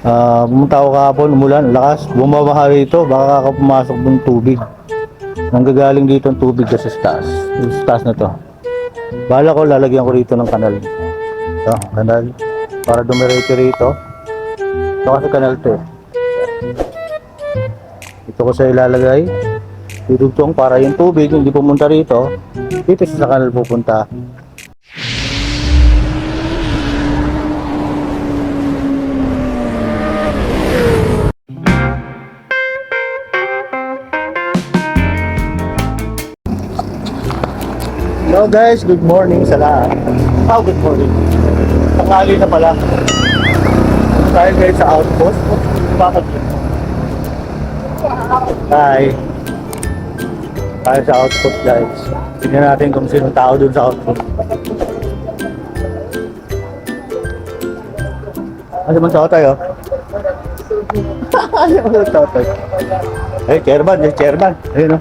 Pumunta ako kahapon, umulan, lakas, bumabaha rito, baka pumasok ng tubig. Nanggagaling dito ang tubig sa taas. Sa taas na to. Bala ko, lalagyan ko rito ng kanal. Ito, kanal. Para dumiretso rito. Ito kasi kanal to. Ito ko sa ilalagay. Dudugtong para yung tubig, hindi pumunta rito. Dito sa kanal pupunta. Hello guys, good morning sa lahat. Good morning. Tanghali na pala. Tayo guys sa outpost. Bakit yun? Hi. Tayo sa outpost guys. Tingnan natin kung sino tao dun sa outpost. Ano man tao tayo? Ano man tao tayo? Eh, chairman, chairman. Ayun o.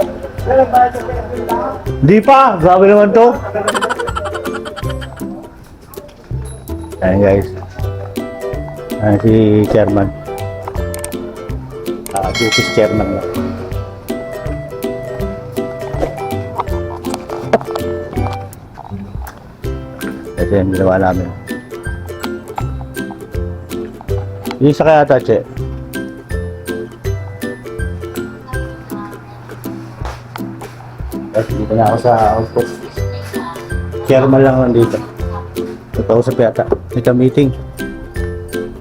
Di pa! Grabe naman to! Ayan guys. Ayan si chairman. Duties chairman lang. Ito yung ginawa namin. Isa kaya ata, Che? Dito na ako sa outpost. Chairman lang nandito. Nagpausap yata. Ito meeting.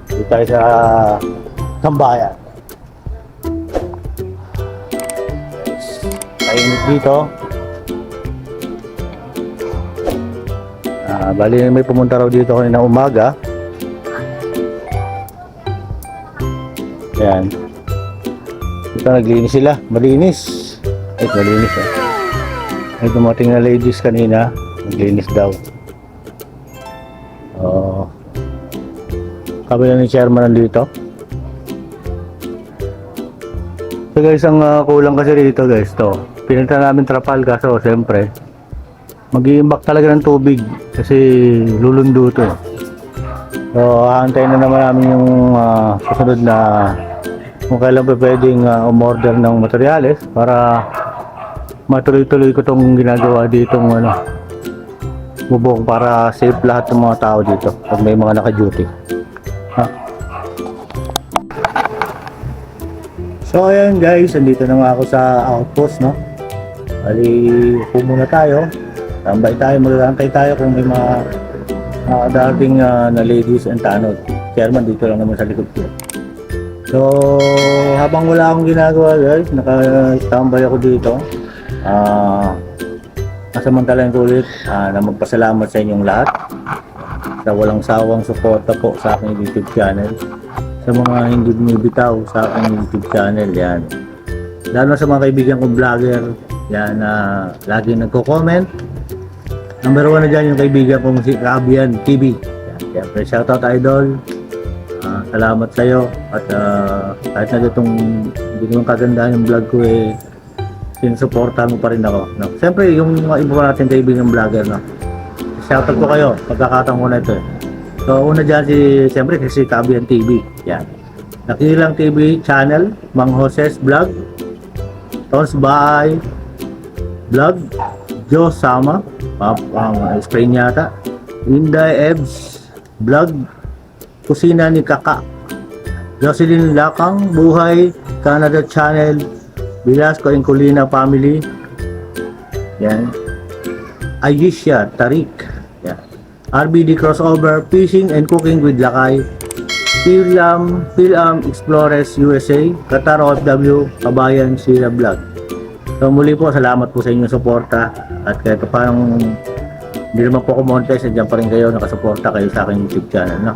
Dito tayo sa Tambayan. Kainit dito. Bali may pumunta raw dito kanina umaga. Ayan. Dito naglinis sila. Malinis. Ay, malinis eh. May dumating na ladies kanina, naglinis daw. Kami na ni chairman nandito. So guys, ang kulang kasi dito guys, to. Pinunta namin trapal kaso siyempre mag-iimbak talaga ng tubig kasi lulundo to. So aantayin na naman namin yung susunod na kung kailan pa pwedeng umorder ng materyales para matuloy-tuloy ko tong ginagawa ditong bubong para safe lahat ng mga tao dito pag may mga naka-duty. So ayan guys, andito na nga ako sa outpost, no? Bali, upo muna tayo. Tambay tayo, magkakantay tayo kung may mga darating na ladies and tanod. Chairman dito lang naman sa likod ko. So habang wala akong ginagawa guys, naka-standby ako dito. Kasamantalayan ko ulit na magpasalamat sa inyong lahat sa walang sawang suporta po sa aking YouTube channel, sa mga hindi bumibitaw sa aking YouTube channel, yan, lalo sa mga kaibigan kong vlogger yan na lagi nagko-comment. Number 1 na dyan yung kaibigan kong si Rabian TV, yan, siyempre shoutout idol. Salamat sa iyo at kahit na itong hindi naman kagandahan yung vlog ko sinusuportahan mo pa rin ako, no? Siyempre yung mga iba natin kaibigan vlogger, no? Shoutout ko kayo, pagkakataon ko na ito. So una dyan siyempre si Kabian TV, yan. Nakilang TV channel, Mang Jose's Vlog, Tons Bahay Vlog, Joe Sama, ang screen yata, Inday Ebs Vlog, Kusina ni Kaka, Jocelyn Lakang Buhay Canada Channel, Velasco and Colina Family, yan, Ayesha Tarik, yan, RBD Crossover, Fishing and Cooking with Lakay, Pilam Explorers USA, Qatar OFW, Kabayan Sila Vlog. So muli po, salamat po sa inyong suporta at kahit parang hindi naman po ako monetize, nandiyan pa rin kayo, nakasuporta kayo sa aking YouTube channel, no?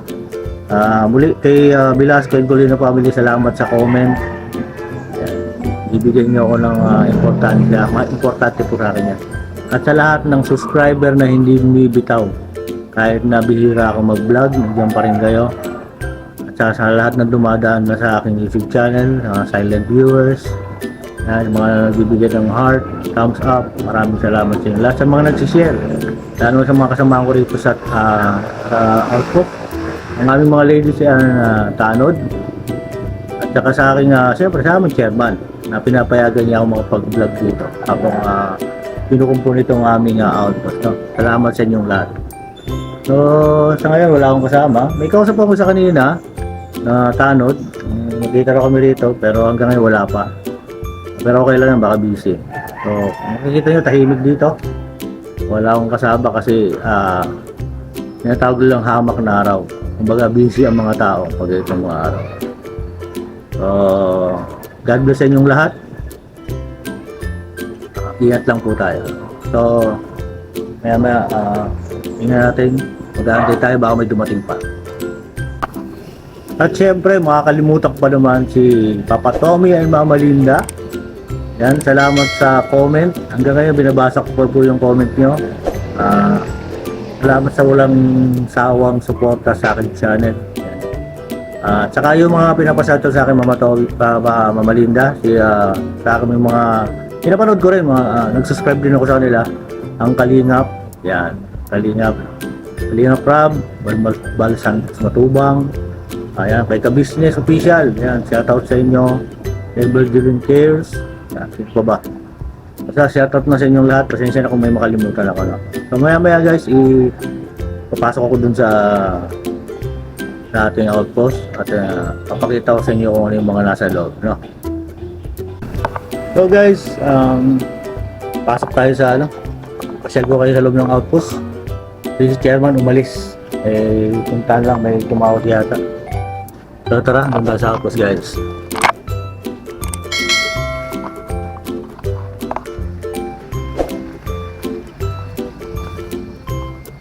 Muli kay Velasco and Colina Family, salamat sa comment. Ibigay niyo ako ng importante po sa akin yan. At sa lahat ng subscriber na hindi bumibitaw, kahit na bihira ako mag-vlog, nandiyan pa rin kayo. At sa lahat na dumadaan na sa aking YouTube channel, mga silent viewers, yan, mga nagbibigay ng heart, thumbs up, maraming salamat sa inyo. Lahat sa mga nagsishare, lalo sa mga kasamahan ko rito sa outpost, ang aming mga ladies tanod. At saka sa aking, siyempre sa aming chairman na pinapayagan niya ako makapag-vlog dito habang pinukumpun itong aming outpost. No? Salamat sa inyong lahat. So, sa ngayon wala akong kasama. May kausap ako sa kanina na tanod. Nakita raw kami rito pero hanggang ngayon wala pa. Pero okay lang yan, baka busy. So, makikita nyo tahimik dito. Wala akong kasama kasi tinatawag lang hamak na araw. Kumbaga busy ang mga tao pag itong mga araw. So, God bless sa inyong lahat. Ingat lang po tayo. So, maya tingnan natin. Mag-aantay tayo baka may dumating pa. At syempre, makakalimutan pa naman si Papa Tommy and Mama Linda. Yan, salamat sa comment. Hanggang ngayon, binabasa ko po yung comment nyo. Salamat sa walang sawang suporta sa aking channel. Tsaka yung mga pinapasato sa akin Mama Linda, sa akin yung mga pinapanood ko rin, nag-subscribe din ako sa kanila. Ang Kalingap, yan, Kalingap Rob, Balsan Matubang, ayan, kay Ka-Business Official, yan, shoutout sa inyo, Able Dylan Cares, yan, sino pa ba? Basta shoutout na sa inyong lahat, pasensya na kung may makalimutan ako. No? So maya guys, papasok ako dun sa ating outpost at papakita ko sa inyo kung ano yung mga nasa loob. No? So guys, pasok tayo sa pasyal ko kayo sa loob ng outpost. Si chairman umalis. Puntahan lang, may tumawag yata. So tara, punta sa outpost guys.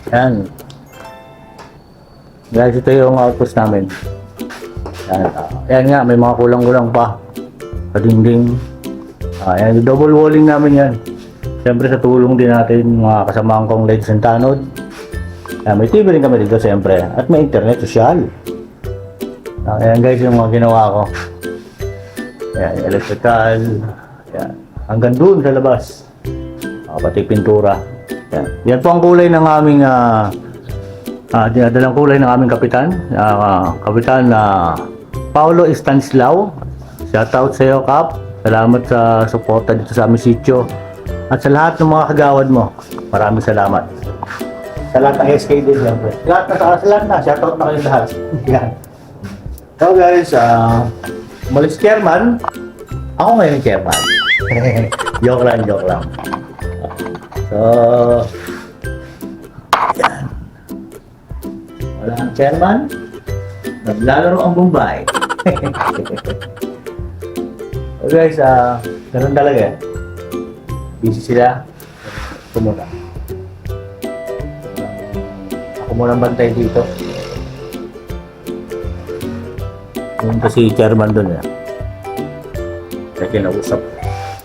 Yan. Guys, ito yung outpost namin. Yan, yan nga, may mga kulang-kulang pa. Sa dingding. Yan, double walling namin yan. Siyempre sa tulong din natin mga kasamahan kong ladies and tanod. Yan, may TV rin kami dito siyempre. At may internet social. Ayan guys yung mga ginawa ko. Ayan, electrical. Ayan, hanggang doon sa labas. Pati pintura. Ayan. Yan po ang kulay ng aming dinadalang kulay ng aming kapitan. Kapitan Paulo Estanislao. Shoutout sa iyo, Kap. Salamat sa suporta dito sa aming sitio. At sa lahat ng mga kagawad mo, maraming salamat. Sa lahat ng SK din, siyempre. Sa lahat na, shoutout na kayo lahat. Yan. So guys, umalis chairman. Ako ngayon yung chairman. Joke lang. So, yan. Wala ang chairman. Naglalaro ang Bombay. So guys, ganun talaga. Busy sila. Ako muna. Ako muna bantay dito. Yung kasi chairman doon eh. Kaya kinausap.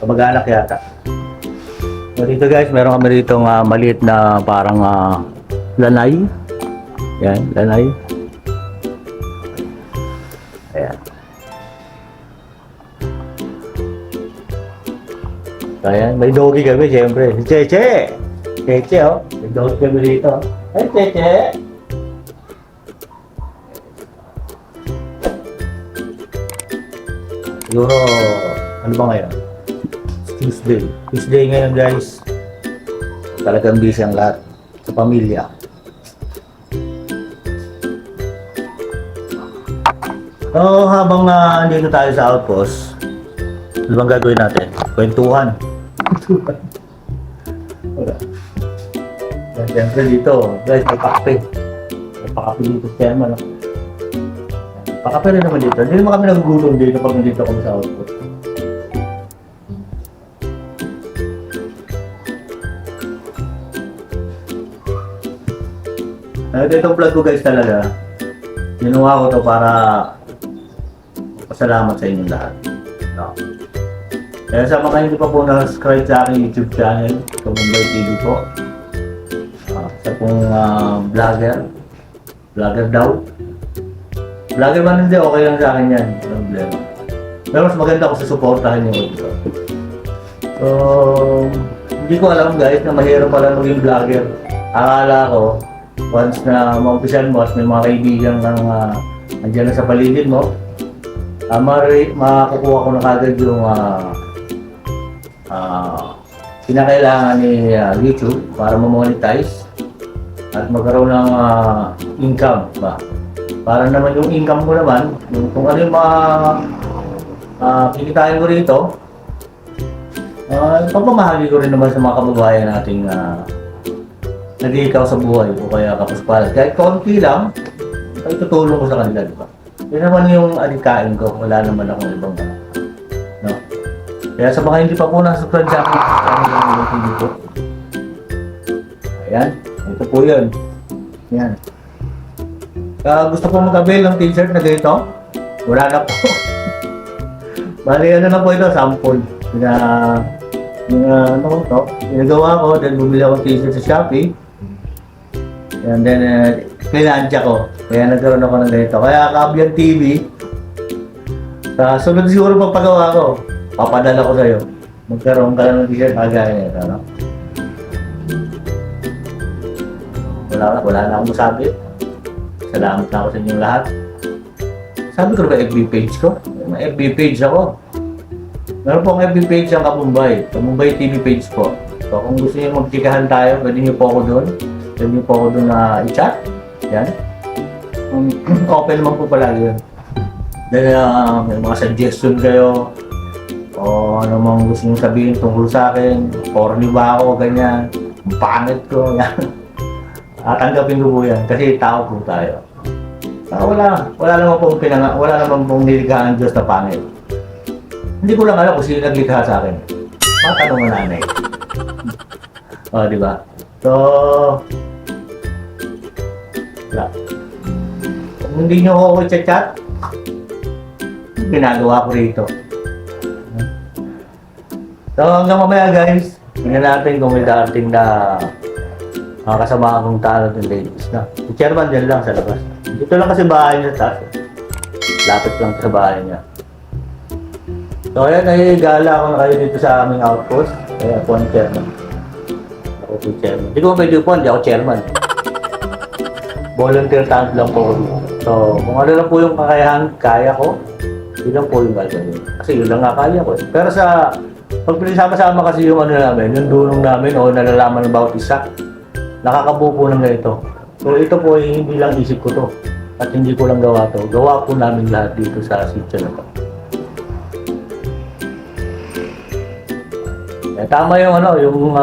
Kamag-anak yata. So dito guys, meron kami dito maliit na parang lanay. Yan, lanay. Ayan. Ayan, may doggy kami siyempre. Si Cheche! Cheche oh. May doggy kami dito. Hey Cheche! Siguro, ano ba ngayon? Tuesday. Tuesday ngayon guys. Talagang busy ang lahat sa pamilya. So, habang andito tayo sa outpost, ano bang gagawin natin? Kwentuhan. Siyempre dito, guys, may pakape. May pakape dito siya naman. Pakape rin naman dito. Hindi naman kami nagugutom dito pag nandito kami sa outpost. Itong vlog ko guys talaga, ginawa ko to para pasalamat sa inyong lahat. No? Kaya sa mga hindi pa po na-subscribe sa aking YouTube channel, Tumumbai TV po. Sa pong vlogger daw. Vlogger man hindi, okay lang sa akin yan. Problema. Pero mas maganda kung susuportahan nyo ito. So, hindi ko alam guys na mahirap pala maging vlogger. Akala ko, once na ma-official mo at may mga kaibigan ng andyan na sa paligid mo, makukuha ko na kagad yung kinakailangan ni YouTube para ma-monetize at magkaroon ng income ba. Para naman yung income ko naman, kung ano yung mga kikitain ko rito, pagmamahagi ko rin naman sa mga kababayan nating nag-iikaw sa buhay o kaya kapuspalan. Kahit konti lang, ay tutulong ko sa kanila, di ba? Yun naman yung adikain ko, wala naman akong ibang no? Kaya sa mga hindi pa po nasubscribe sa akin, yung TV ko. Ayan, ito po yun. Ayan. Gusto ko mag-avail ng t-shirt na ganito? Wala na po. Bali, ano na po ito, sample. Ginagawa ko, then bumili ako ng t-shirt sa Shopee. And then, klinansya ko. Kaya nagkaroon ako ng ganito. Kaya Kaabyan TV, sa sunod siguro pagpagawa ko, papadala ko sa'yo. Magkaroon ka lang ng t-shirt, kagaya nito, ano? Wala na akong masabi. Salamat na ako sa inyong lahat. Sabi ko ba FB page ko? May FB page ako. Meron po ang FB page ang Kamumbay. Kamumbay TV page po. So kung gusto niyo magtikahan tayo, pwede niyo po ako doon. Pwede niyo po ako doon na i-chat. Yan. Open naman po palagi yun. Then may mga suggestion kayo. O ano mang gusto niyo sabihin tungkol sa akin. Corny ba ako, ganyan. Ang pangit ko, yan. Tanggapin ko po yan kasi tao po tayo. Wala naman pong nilikhaan ng Diyos na pangit. Hindi ko lang alam kung sino naglikha sa akin. Matanong mo nanay. Di ba? So, wala. Kung hindi nyo ako i-chat, ginagawa ko rito. So, hanggang mamaya guys, tingnan natin kung may dating na kasama akong talent ng ladies na. Si Chairman dyan lang sa labas. Dito lang kasi bahay niya sa taas. Lapit lang sa bahay niya. So ayan, nahihigala ako na kayo dito sa aming outpost. Kaya po ang Chairman. Ako po Chairman. Hindi ko pwede po, hindi ako Chairman. Volunteer talent lang po ako dito. So kung ano lang po yung kakayahan, kaya ko, yun lang po yung gagawin. Kasi yun lang nga kaya ko. Pero sa pag pinisama-sama kasi yung ano namin, yung dunong namin o nalalaman about isa, nakakabuo po ng ganito. So ito po ay hindi lang isip ko to. At hindi ko lang gawa to. Gawa po namin lahat dito sa sitio na to. Tama yung yung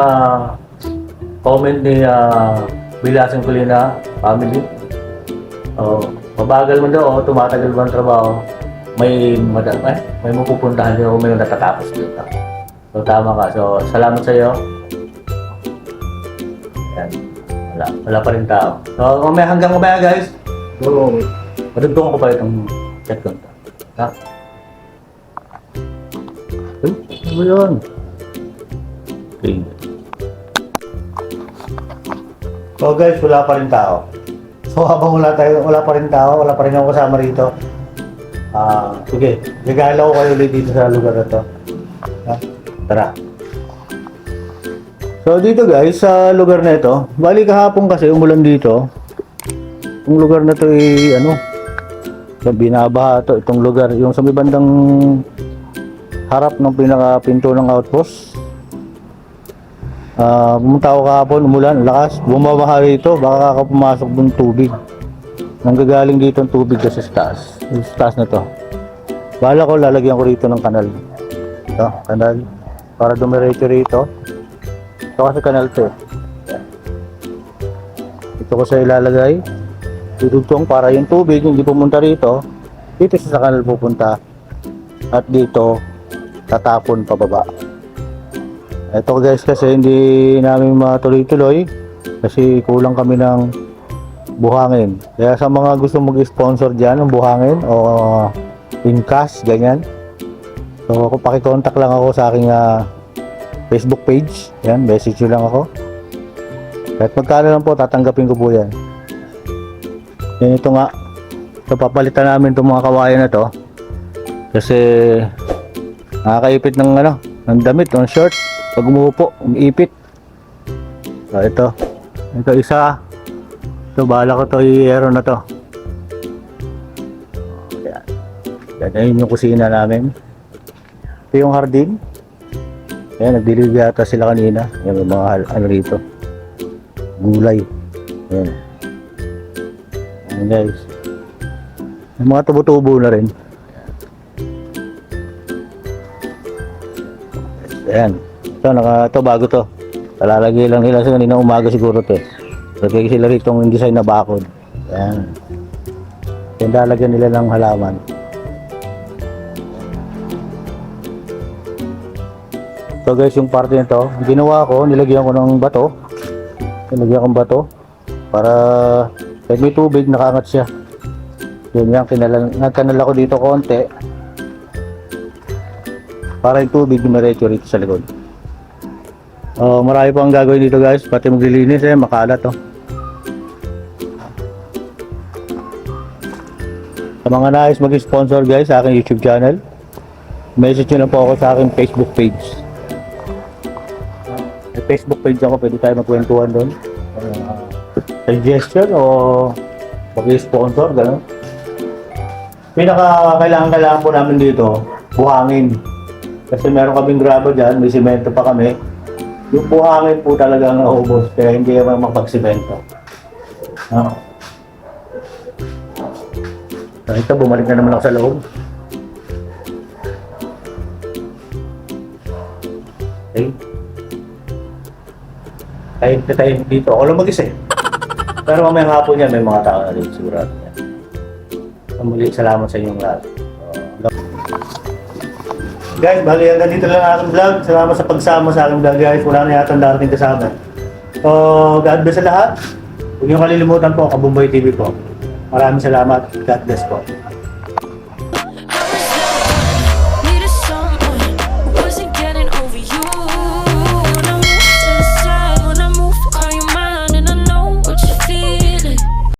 comment ni Bilasing Kulina family. Mabagal man daw, tumatagal ba ang trabaho? May mapupuntahan din o may natatapos dito. So tama ka. So salamat sa iyo. Yan. Wala pa rin tao. So, hanggang mamaya guys. So, madugtong ko pa itong chat ko. Ha? Ano ba yun? Okay. So guys, wala pa rin tao. So habang wala pa rin tao, wala pa rin ako kasama rito. Sige, gagala ko kayo ulit dito sa lugar na to. Ha? Tara. So dito guys, sa lugar na ito, bali kahapon kasi umulan dito. Yung lugar na to ay binabaha to, itong lugar, yung sa may bandang harap ng pinaka-pinto ng outpost. Pumunta ako kahapon, umulan, lakas, bumabaha rito, baka pumasok ng tubig. Nanggagaling dito ang tubig kasi sa taas na to. Bala ko, lalagyan ko rito ng kanal. Ito, kanal, para dumiretso rito. Ito kasi kanal to. Ito ko sa ilalagay. Dudugtong para yung tubig hindi pumunta rito. Dito sa kanal pupunta. At dito tatapon pababa. Ito guys kasi hindi namin matuloy-tuloy kasi kulang kami ng buhangin. Kaya sa mga gusto mag-sponsor dyan ng buhangin o in cash, ganyan. So pakicontact lang ako sa aking Facebook page. Yan, message nyo lang ako. Kahit magkano lang po, tatanggapin ko po yan. Yan ito nga. So, papalitan namin itong mga kawayan na to. Kasi nakakaipit ng ng damit, ng short. Pag umuupo, umiipit. So ito isa. Ito, bahala ko to i-aero na to. Ayan. Yan yung kusina namin. Ito yung hardin. Ayan, nag-deliver yata sila kanina. Yan, yung mga ano rito. Gulay. Ayan. Ayan guys. May mga tubo-tubo na rin. Ayan. Ito, bago to. Talalagay lang nila sa kanina umaga siguro to. Lagay sila rito yung design na bakod. Ayan. Yan, lalagyan nila ng halaman. So guys, yung parte nito, ginawa ko, nilagyan ko ng bato. Nilagyan kong bato para kahit may tubig, nakaangat siya. Yun yan, nagkanal ako dito konti para yung tubig dumiretso rito sa likod. Marami pang gagawin dito guys, pati maglilinis makalat to. Sa mga nais mag-sponsor guys sa aking YouTube channel, message nyo lang po ako sa aking Facebook page. May Facebook page ako, pwede tayo magkwentuhan doon. Suggestion o mag-sponsor, gano'n. Kailangan po namin dito, buhangin. Kasi meron kaming graba dyan, may simento pa kami. Yung buhangin po talaga ang naubos, kaya hindi naman makapagsimento. Ito, bumalik na naman ako sa loob. Okay. Kahit na tayo dito, ako lang mag-isa eh. Pero mamaya nga po niya, may mga tao na rin sigurado niya. Muli, salamat sa inyong lahat. Guys, bali hanggang dito lang ang aking vlog. Salamat sa pagsama sa aking vlog guys. Wala na yata darating kasama. So, God bless sa lahat. Huwag niyong kalilimutan po, Kabumbay TV po. Maraming salamat. God bless po.